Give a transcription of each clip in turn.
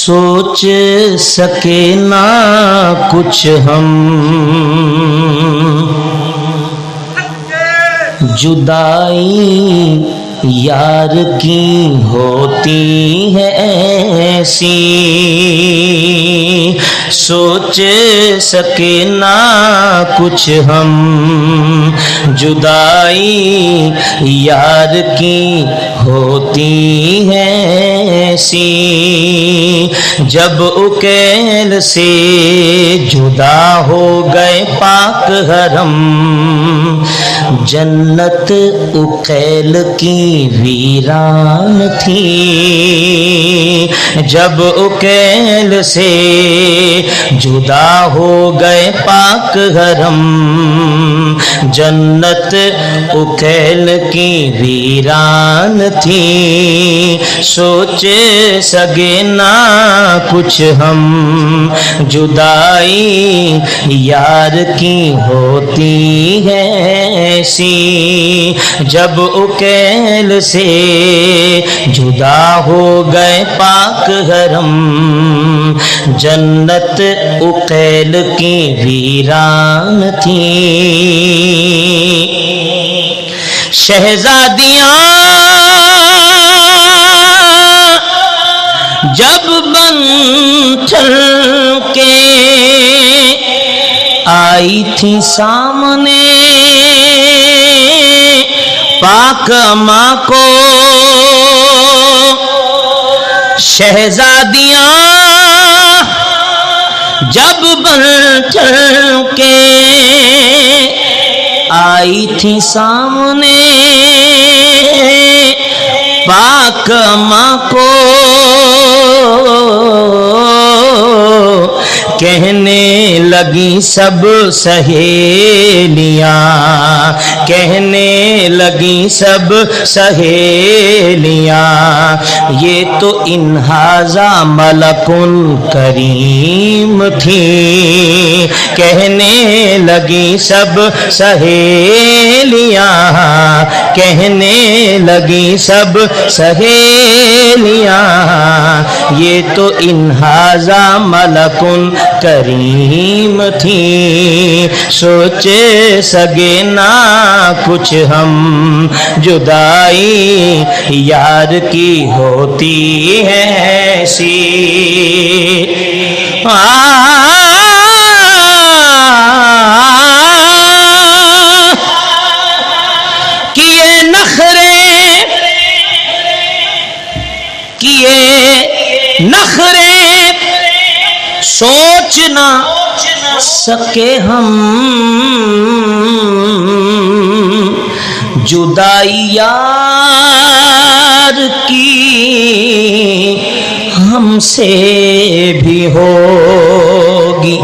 سوچ سکے نہ کچھ ہم، جدائی یار کی ہوتی ہے ایسی، سوچ سکے نہ کچھ ہم، جدائی یار کی ہوتی ہے ایسی، جب اکیل سے جدا ہو گئے پاک حرم، جنت اکیل کی ویران تھی، جب اکیل سے جدا ہو گئے پاک حرم، جنت اکیل کی ویران تھی، سوچ سکے نہ کچھ ہم، جدائی یار کی ہوتی ہے ایسی، جب اکیل سے جدا ہو گئے پاک حرم، جنت اکیل کی ویران تھی، شہزادیاں جب بن چل کے آئی تھی سامنے پاک ماں کو، شہزادیاں جب بن چل کے آئی تھی سامنے پاک ماں کو، کہنے لگی سب سہیلیاں، کہنے لگی سب سہیلیاں، یہ تو ان ھذا ملک کریم تھی، کہنے لگی سب سہیلیاں، کہنے لگی سب سہیلیاں، یہ تو ان ھذا ملک کریم تھی، سوچ سکے نہ کچھ ہم، جدائی یار کی ہوتی ہے ایسی، کیے نخرے سوچ نہ سکے ہم، جدائی یار کی ہم سے بھی ہوگی،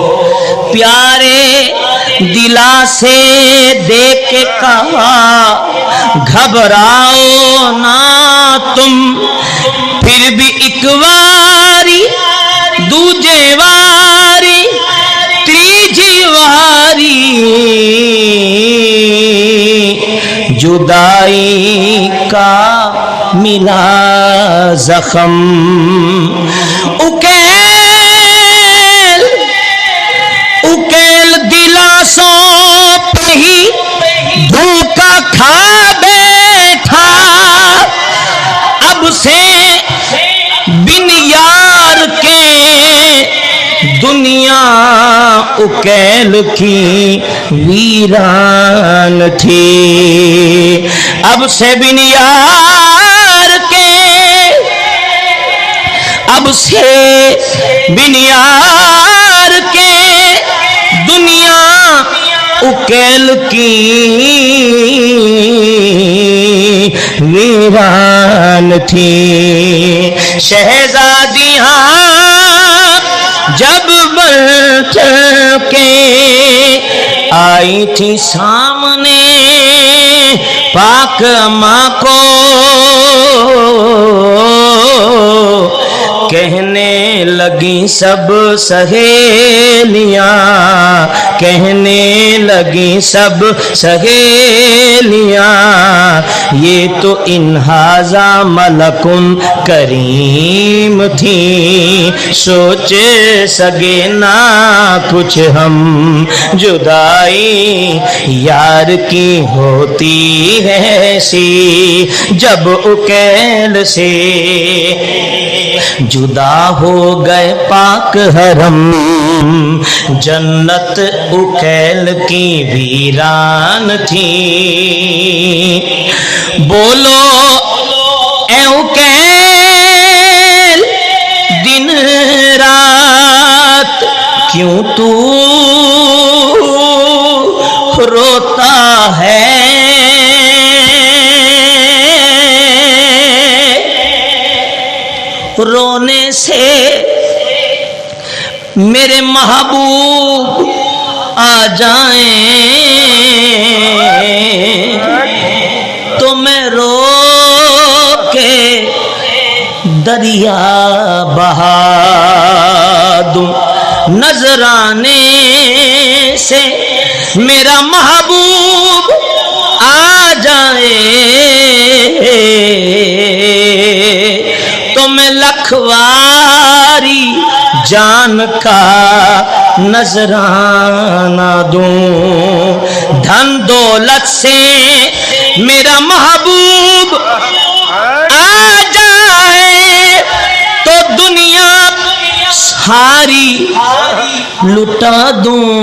پیارے دلا سے دیکھ کے کہا گھبراؤ نہ تم، پھر بھی ایک واری دوجے واری تیجی واری، جدائی کا ملا زخم، اکیل دلاسوں پہ ہی دھوکا کھا بیٹھا، اب سے بن یار کے دنیا اکیل کی ویران تھی، اب سے بن یار کے، اب سے بن یار کے دنیا اکیل کی ویران تھی، شہزادیاں جب بن چل کے آئی تھی سامنے پاک ماں کو، کہنے لگی سب سہیلیاں، کہنے لگی سب سہیلیاں، یہ تو انہاذا ملکن کریم تھی، سوچ سگے نہ کچھ ہم، جدائی یار کی ہوتی ہے ایسی جب اکیل سے جدا ہو گئے پاک حرم، جنت اکیل کی ویران تھی۔ بولو اے اکیل دن رات کیوں تو روتا ہے، رونے سے میرے محبوب آ جائیں تو میں رو کے دریا بہا دوں، نذرانے سے میرا محبوب آ جائے تو میں لکھواری جان کا نذرانہ دوں، دھن دولت سے میرا محبوب آ جائے تو دنیا ساری لٹا دوں،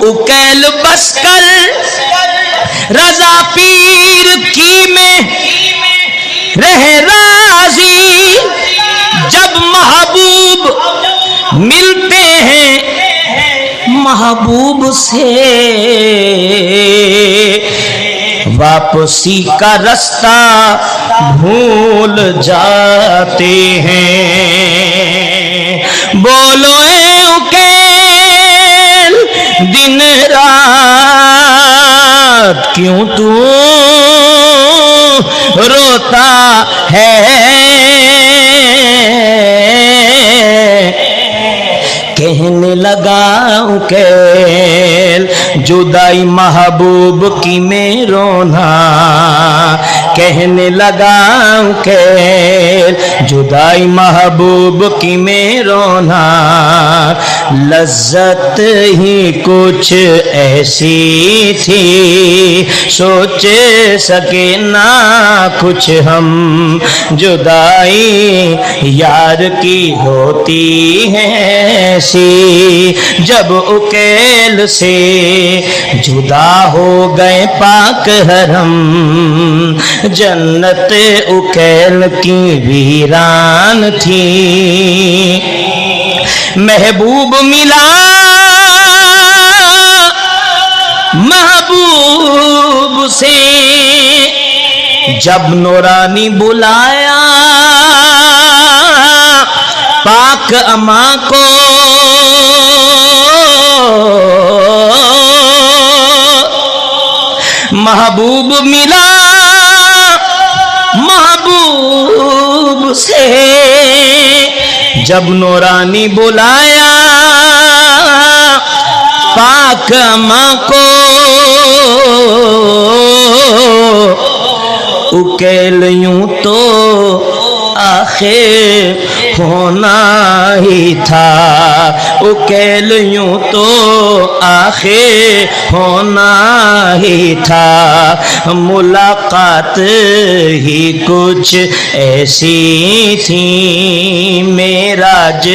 اکیل بس کر رضا پیر کی میں رہ راضی، جب محبوب ملتے ہیں محبوب سے واپسی کا رستہ بھول جاتے ہیں۔ بولو اے اکیل دن رات کیوں تو روتا ہے، کہنے لگا اکیل جدائی محبوب کی میں رونا، کہنے لگا اکیل جدائی محبوب کی میں رونا، لذت ہی کچھ ایسی تھی سوچ سکے نہ کچھ ہم، جدائی یار کی ہوتی ہے ایسی جب اکیل سے جدا ہو گئے پاک حرم، جنت اکیل کی ویران تھی۔ محبوب ملا محبوب سے جب نورانی بلایا پاک اماں کو، محبوب ملا محبوب سے جب نورانی بلایا پاک اماں کو، اکیل یوں تو آخر ہونا ہی تھا، اکیل یوں تو آخر ہونا ہی تھا، ملاقات ہی کچھ ایسی تھی، معراج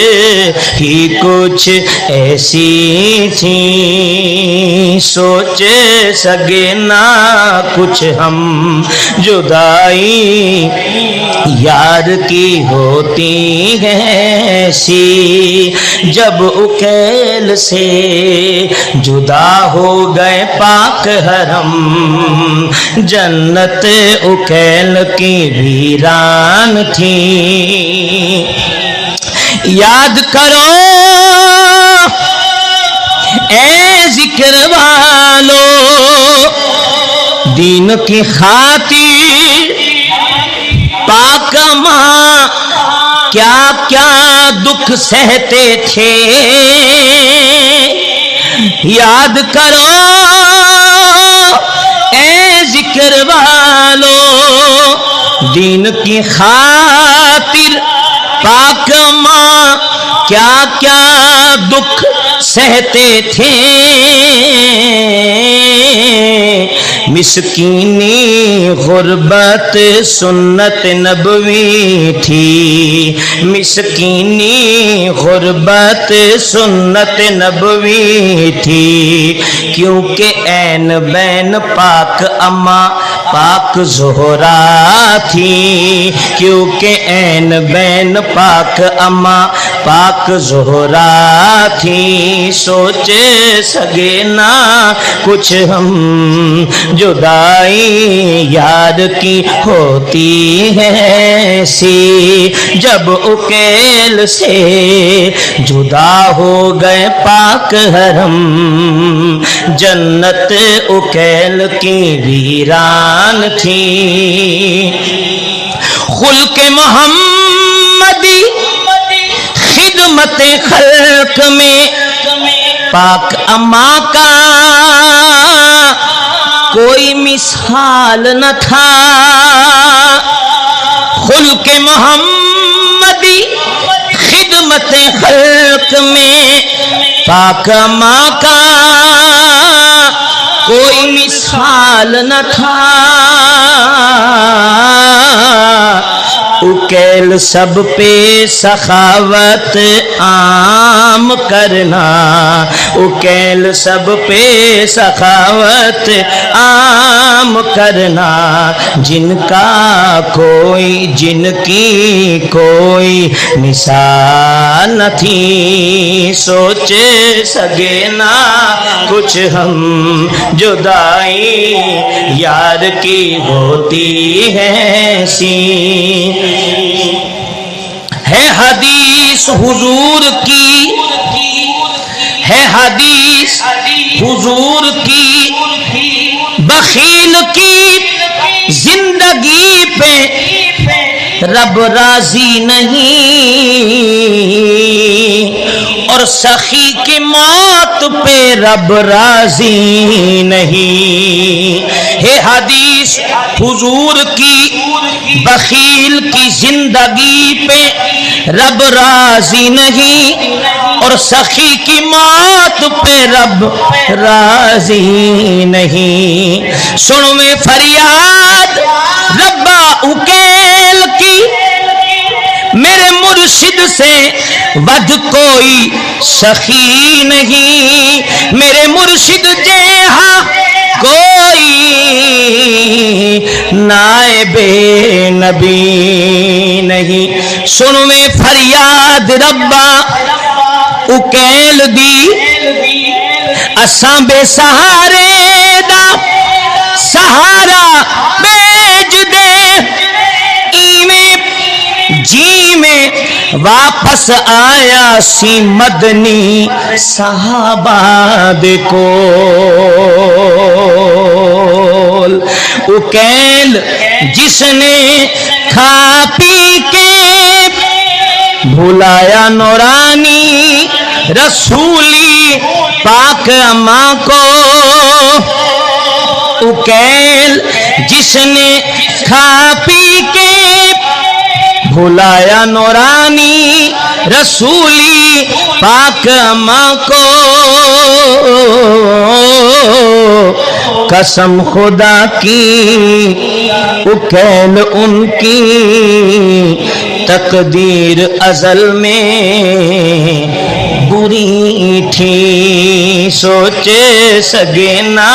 ہی کچھ ایسی تھی، سوچ سکے نہ کچھ ہم، جدائی یار کی ہوتی ہے ایسی جب اکیل سے جدا ہو گئے پاک حرم، جنت اکیل کی ویران تھی۔ یاد کرو اے ذکر والو دین کی خاطر پاک ماں کیا کیا دکھ سہتے تھے، یاد کرو والوں دین کی خاطر پاک ماں کیا کیا دکھ سہتے تھے مسکینی غربت سنت نبوی تھی مسکینی غربت سنت نبوی تھی کیونکہ عین بین پاک اماں پاک زہرا تھی کیونکہ عین بین پاک اماں پاک زہرا تھی سوچ سکے نہ کچھ ہم جدائی یار کی ہوتی ہے ایسی جب اکیل سے جدا ہو گئے پاک حرم جنت اکیل کی ویران تھی خلق محمدی خدمت خلق میں پاک اماں کا کوئی مثال نہ تھا خلق محمدی خدمت خلق میں پاک اماں کا کوئی مثال نہ تھا اکیل سب پہ سخاوت عام کرنا اکیل سب پہ سخاوت عام کرنا جن کی کوئی مثال نہ تھی سوچ سکے نہ کچھ ہم جدائی یار کی ہوتی ہے ایسی ہے حدیث حضور کی ہے حدیث حضور کی بخیل کی زندگی پہ رب راضی نہیں اور سخی کی موت پہ رب راضی نہیں ہے حدیث حضور کی بخیل کی زندگی پہ رب راضی نہیں اور سخی کی موت پہ رب راضی نہیں سنو میں فریاد ربا اکیل کی میرے مرشد سے ود کوئی سخی نہیں میرے مرشد جیہا کوئی نائب نبی نہیں سنو میں فریاد ربا اکیل دی اساں بے سہارے دا سہارا بیج دے ایویں جی میں واپس آیا سی مدنی صحابہ دے کول اکیل جس نے کھا پی کے بھلایا نورانی رسولی پاک اماں کو اکیل جس نے کھا پی کے بھلایا نورانی رسولی پاک اماں کو قسم خدا کی اکیل ان کی تقدیر ازل میں بری تھی سوچ سکے نہ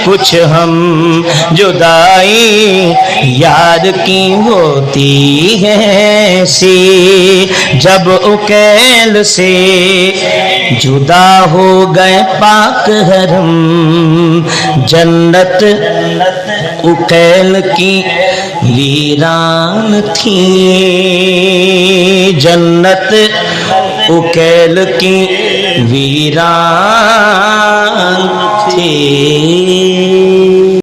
کچھ ہم جدائی یار کی ہوتی ہے ایسی جب اکیل سے جدا ہو گئے پاک حرم جنت اکیل کی ویران تھی جنت اکیل کی ویران تھی